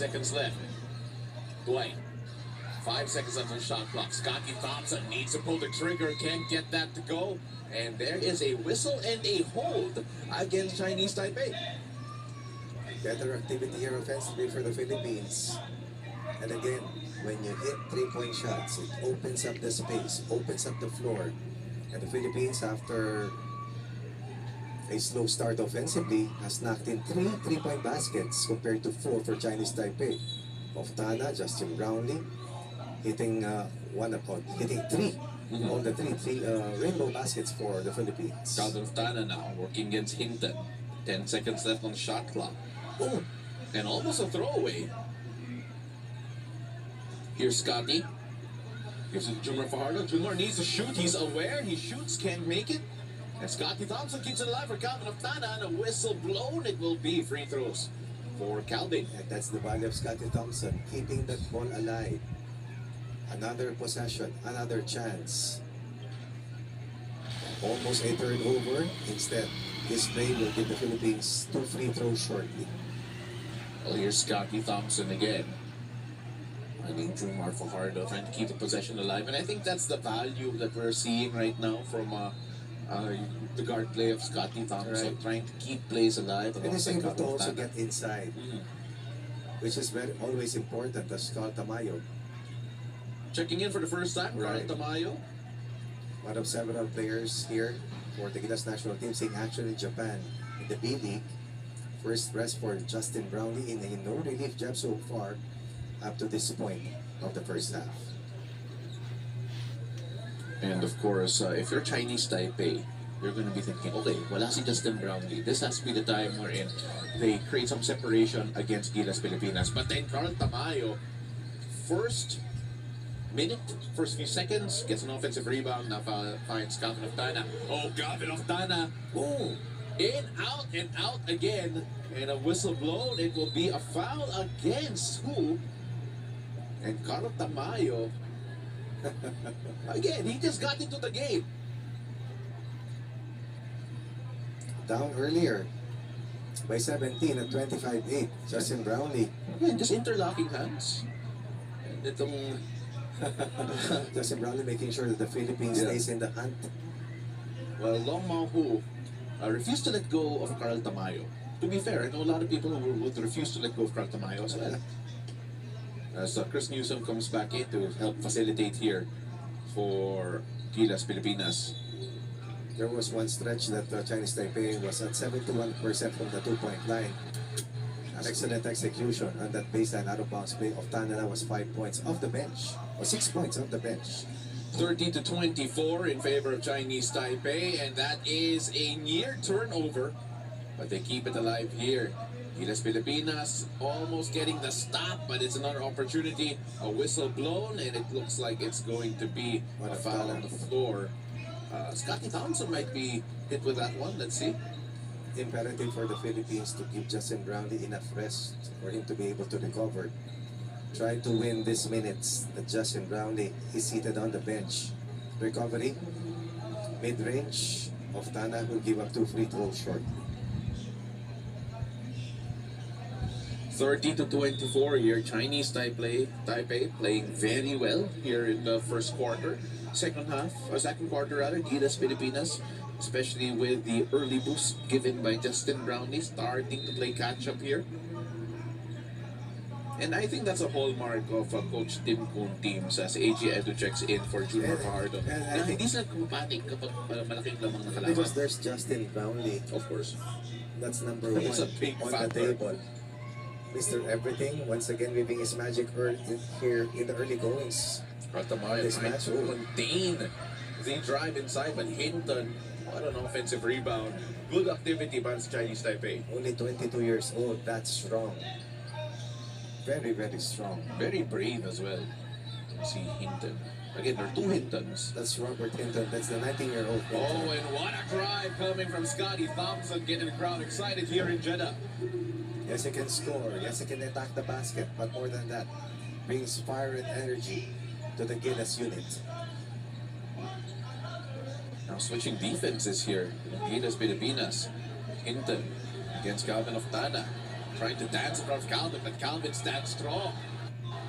seconds left. Dwight. 5 seconds left on the shot clock. Scotty Thompson needs to pull the trigger, can't get that to go. And there is a whistle and a hold against Chinese Taipei. Better activity here offensively for the Philippines. And again, when you hit three-point shots, it opens up the space, opens up the floor. And the Philippines, after a slow start offensively, has knocked in 3 three-point baskets compared to 4 for Chinese Taipei. Oftana, Justin Brownlee, hitting hitting 3 on the three rainbow baskets for the Philippines. Calvin Oftana now working against Hinton. 10 seconds left on the shot clock. Oh, and almost a throwaway. Here's Scotty. Gives it to Junior Fajardo. Junior needs to shoot. He's aware. He shoots, can't make it. And Scotty Thompson keeps it alive for Calvin Oftana. And a whistle blown. It will be free throws for Calvin. And that's the value of Scotty Thompson, keeping that ball alive. Another possession, another chance. Almost a third over. Instead, this play will give the Philippines 2 free throws shortly. Well, here's Scotty Thompson again. I think Junior Fajardo trying to keep the possession alive. And I think that's the value that we're seeing right now from the guard play of Scotty Thompson. Right. Trying to keep plays alive. And he's able to also get inside, which is always important, as Carl Tamayo. Checking in for the first time, Right. Carl Tamayo. One of several players here for the Gilas national team seeing action in Japan in the B League. First rest for Justin Brownlee in a no-relief job so far up to this point of the first half. And of course, if you're Chinese Taipei, you're going to be thinking, okay, wala si Justin Brownlee. This has to be the time wherein they create some separation against Gilas Pilipinas. But then Carl Tamayo, first few seconds, gets an offensive rebound, now finds Calvin Oftana. Oh, Calvin Oftana. Oh, in, and out again. And a whistle blown. It will be a foul against who? And Carl Tamayo. Again, he just got into the game. Down earlier by 17 at 25-8. Justin Brownlee. Again, just interlocking hands. And itong... Justin Brownlee making sure that the Philippines stays in the hunt. Well, Long Mahu refused to let go of Carl Tamayo. To be fair, I know a lot of people who would refuse to let go of Carl Tamayo as well. As Chris Newsom comes back in to help facilitate here for Gilas Pilipinas. There was one stretch that Chinese Taipei was at 71% from the 2-point line. An excellent execution on that baseline out-of-bounds play of Tanana was 5 points off the bench, or 6 points off the bench. 30-24 in favor of Chinese Taipei, and that is a near turnover, but they keep it alive here. Gilas Pilipinas almost getting the stop, but it's another opportunity. A whistle blown, and it looks like it's going to be a foul on the floor. Scotty Thompson might be hit with that one. Let's see. Imperative for the Philippines to give Justin Brownlee enough rest for him to be able to recover. Try to win these minutes that Justin Brownlee is seated on the bench. Recovery, mid-range, Oftana will give up 2 free throws short. 30-24 here. Chinese Taipei playing very well here in the first quarter. Second quarter rather, Gilas Pilipinas, especially with the early boost given by Justin Brownlee, starting to play catch-up here. And I think that's a hallmark of Coach Tim Coon teams as AG Edu checks in for Junior Fajardo. I think hindi sila pumapanic kapag malaking lamang na kalaban. because there's Justin Brownlee, Of course. that's number 1 It's a big on the factor. table. Mr. Everything, once again weaving his magic here in the early goings. Ratamayo This trying match, to contain the drive inside, but Hinton, what an offensive rebound. Good activity by the Chinese Taipei. Only 22 years old, that's strong. Very, very strong. Very brave as well. You see Hinton. Again, there are 2 Hintons. That's Robert Hinton, that's the 19-year-old. Oh, and what a drive coming from Scotty Thompson, getting the crowd excited here in Jeddah. Yes, he can score. Yes, he can attack the basket. But more than that, brings fire and energy to the Gilas unit. Now switching defenses here. Gilas Pilipinas. Hinton against Calvin Oftana. trying to dance in front of Calvin, but Calvin stands strong.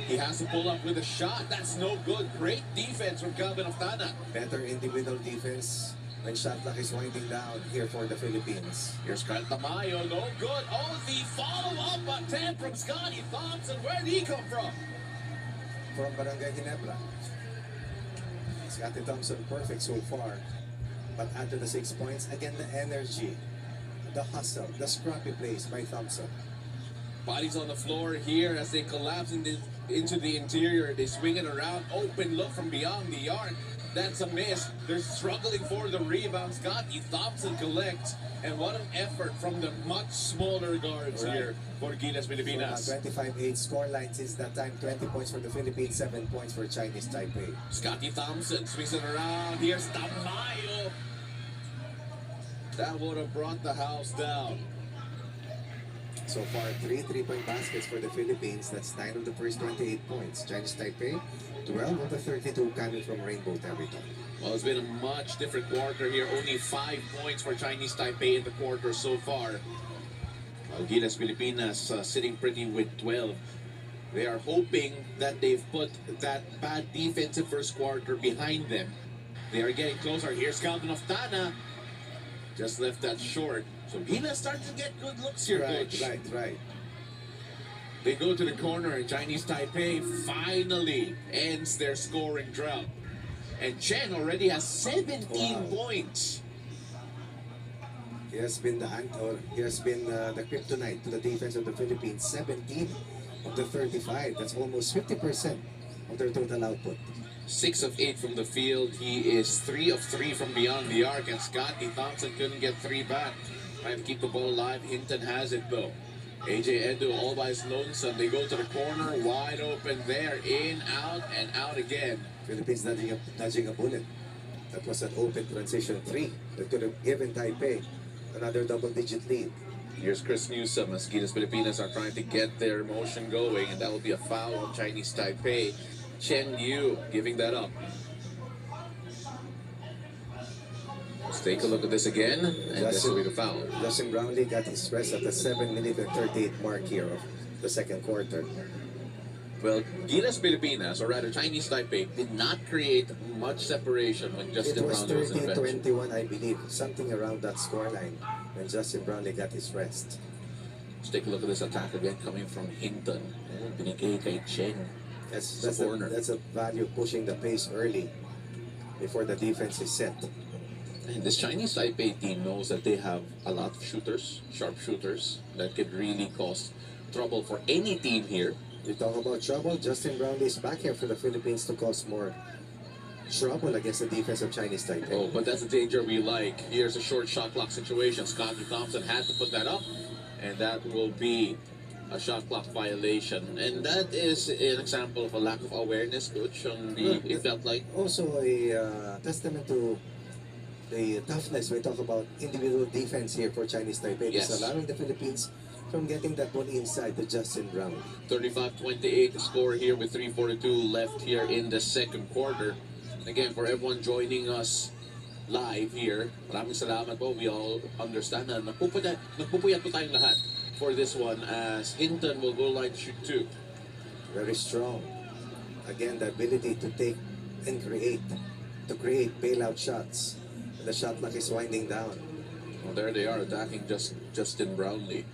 He has to pull up with a shot. That's no good. Great defense from Calvin Oftana. Better individual defense when shot clock is winding down here for the Philippines. Here's Carl Tamayo. No good. Oh, the follow-up attempt from Scotty Thompson. Where did he come from? From Barangay Ginebra. Scotty Thompson perfect so far. But add to the 6 points, again the energy, the hustle, the scrappy plays by Thompson. Bodies on the floor here as they collapse into the interior. They swing it around. Open look from beyond the arc. That's a miss. They're struggling for the rebound. Scotty Thompson collects. And what an effort from the much smaller guards here for Gilas Pilipinas. 25-8 scoreline since that time. 20 points for the Philippines, 7 points for Chinese Taipei. Scotty Thompson swings it around. Here's Tamayo. That would have brought the house down. So far, 3 3-point baskets for the Philippines. That's 9 of the first 28 points. Chinese Taipei, 12 of the 32 coming from Rainbow Territory. Well, it's been a much different quarter here. Only 5 points for Chinese Taipei in the quarter so far. Gilas Pilipinas sitting pretty with 12. They are hoping that they've put that bad defensive first quarter behind them. They are getting closer. Here's Calvin Oftana. Just left that short. So Gilas starting to get good looks here, Coach. Right. They go to the corner and Chinese Taipei finally ends their scoring drought. And Chen already has 17 points. He has been the kryptonite to the defense of the Philippines. 17 of the 35. That's almost 50% of their total output. 6 of 8 from the field. He is 3 of 3 from beyond the arc. And Scotty Thompson couldn't get 3 back. Trying to keep the ball alive. Hinton has it though. AJ Edu all by his lonesome. They go to the corner. Wide open there. In, out, and out again. Philippines nudging a bullet. That was an open transition 3 that could have given Taipei another double-digit lead. Here's Chris Newsom as Gilas Pilipinas are trying to get their motion going, and that will be a foul on Chinese Taipei. Chen Yu giving that up. Let's take a look at this again, and this will be the foul. Justin Brownlee got his rest at the 7-minute and 38 mark here of the second quarter. Well, Gilas Pilipinas, or rather Chinese Taipei, did not create much separation when Justin It was Brownlee was in the bench. 30-21, I believe, something around that scoreline when Justin Brownlee got his rest. Let's take a look at this attack again coming from Hinton. Binigay kay Chen. That's a value pushing the pace early before the defense is set. And this Chinese Taipei team knows that they have a lot of shooters, sharp shooters, that could really cause trouble for any team here. You talk about trouble, Justin Brownlee is back here for the Philippines to cause more trouble against the defense of Chinese Taipei. Oh, but that's the danger we like. Here's a short shot clock situation. Scotty Thompson had to put that up, and that will be a shot clock violation. And that is an example of a lack of awareness, Coach, on the, it felt like. Also a testament to the toughness. We talk about individual defense here for Chinese Taipei. Yes. It's allowing the Philippines from getting that ball inside to Justin Brownlee. 35-28 the score here with 3:42 left here in the second quarter. Again, for everyone joining us live here, maraming salamat po. We all understand na nagpupuyat po tayong lahat for this one as Hinton will go line to shoot 2. Very strong. Again, the ability to take and create bailout shots. The shot clock is winding down. Well, there they are attacking Justin Brownlee.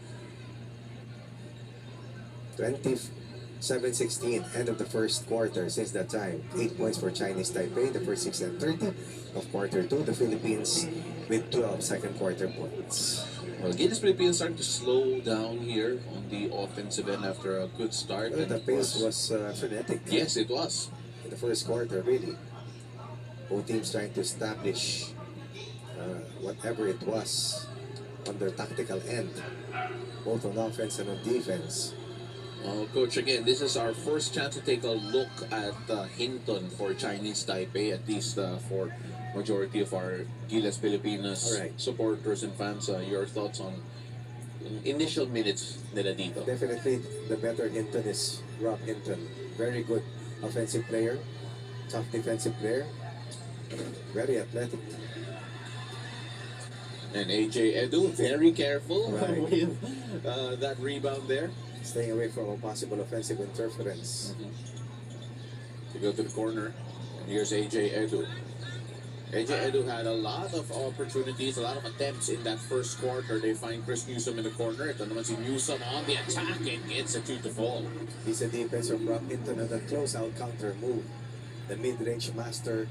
27-16, end of the first quarter. Since that time, 8 points for Chinese Taipei, the first 6 and 30 of quarter 2. The Philippines with 12 second quarter points. Well, Gilas Philippines starting to slow down here on the offensive end after a good start. Well, the pace was frenetic. Yes, it was. In the first quarter, really. Both teams trying to establish whatever it was on their tactical end, both on offense and on defense. Coach, again, this is our first chance to take a look at Hinton for Chinese Taipei, at least for majority of our Gilas Pilipinas supporters and fans. Your thoughts on initial minutes nila dito? Definitely, the better Hinton is Rob Hinton. Very good offensive player, tough defensive player, very athletic. And AJ Edu, very careful Right. with that rebound there. Staying away from a possible offensive interference. To go to the corner. And here's AJ Edu. AJ Edu had a lot of opportunities, a lot of attempts in that first quarter. They find Chris Newsom in the corner. Ito naman si Newsom on the attack and gets a 2 to fall. He's a defensive rock into another closeout counter move. The mid-range master